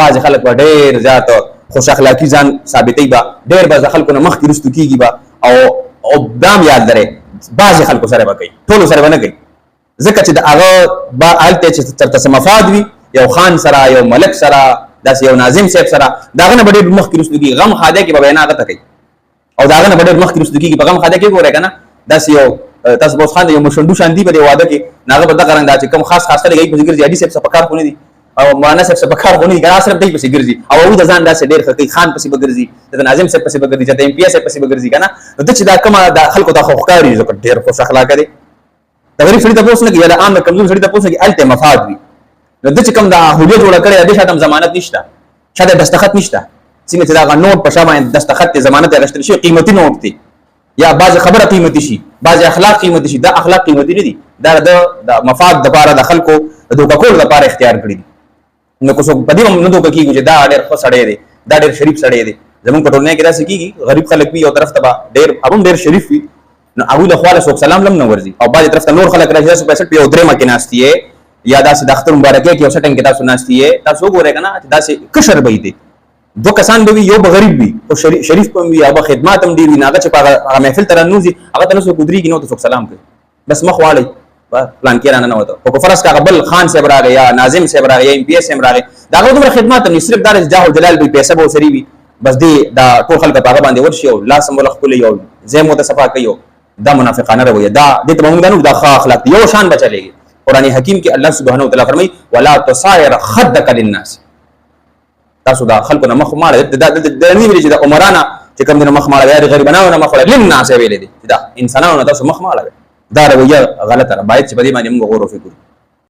بعض خلک به ډېر زیات خوش اخلاقي ځان ثابتوي به ډېر به د خلکو نه مخکې رستو کېږي به او دا هم یاد لرئ بعضې خلکو سره به کوي ټولو سره به نه کوي ځکه چې د هغه به هلته چې چېرته څه مفاد وي یو خان سره یو ملک سره داسې یو ناظم صاحب سره د هغه نه به ډېر مخکې رستو کېږي غم خاده کې به بیان هغه ته کوي او د هغه نه به ډېر مخکې رستو کېږي په غم خاده کې ګورئ که نه داسې یو تاسو به اوس خان د یو مشندو شان دي په دې واده کې نو هغه به دغه رنګ دا چې کوم خاص خلک هغې پسې ګرځي حاجي صاحب څه په کار خو نه دي او مولانا صاحب څه په کار خو نه دي که نه صرف دی پسې ګرځي او هغوی د ځان داسې ډېر ښه کوي خان پسې به ګرځي د ناظم صاحب پسې به ګرځي چې د ایم پي صاحب پسې به ګرځي که نه نو ته چې دا کومه د خلکو ته خو ښکاري ځکه ډېر خوش اخلاقه دی د غریب سړي تپوس نه کوي یا د عام د کمزور سړي تپوس نه کوي هلته مفاد وي نو ده چې کوم دا حجه جوړه کړې ده دې شاته هم ضمانت نشته شاته دستخط نشته څنګه چې دا هغه نوټ په شا باندې دستخط دی ضمانت یې اخیستل شوی قیمتي نوټ دی یا بعضې خبره قیمتي شي بعضې اخلاق قیمتي شي دا اخلاق قیمتي نه دي دا د مفاد دپاره د خلکو د دوکه کولو دپاره اختیار کړي دي نو که څوک په دې هم نه دوکه کېږي چې دا ډېر ښه سړی دی دا ډېر شریف سړی دی زمونږ په ټولنه کې داسې کېږي غریب خلک وي یو طرف ته به ډېر هغه هم ډېر شریف وي نو هغوی له خوا له څوک سلام لم نه ورځي او بعضې طرف ته نور خلک راشي تاسو 65 په یو درېمه کې ناستې یې یا داسې د اختر مبارکۍ کې یو سټنګ کې تاسو ناستې یې تاسو وګورئ که نه چې داسې کشر به دی دو کسان به وي یو به غریب وي او شریف به وي هغه خدمات هم ډېر وي نو هغه چې په هغه محفل ته رانوځي هغه ته نه څوک ودرېږي نو ته څوک سلام کوي بس مخ واړئ پلان کې رانه ننوته خو که فرض که هغه بل خان صاحب راغی یا ناظم صاحب راغی یا ایم پي صاحب راغی د هغه دومره خدمات هم صرف دا چې جاه الجلال به پیسه به ورسرې وي بس دې دا ټول خلک په هغه باندې ورشي او لاس هم ولښکلوي او ځای مو ته صفا کوي دا منافقانه رویه دا دې ته به موږ دا نه دا ښه اخلاق دي یو شان به چلېږي قرآن حکیم کې الله سبحانه وتعالی فرمایي ولا تصایر خدک للناس تاسو دا خلکو نه مخ ماړه دا نه ویلي چې د عمرانه چې کوم دې نه مخ ماړه یا د غریبانو نه مخ ماړه للناس ویلي دي دا انسانانو نه تاسو مخ ماړه دا رویه غلطه ده باید چې په دې باندې موږ غور وفکر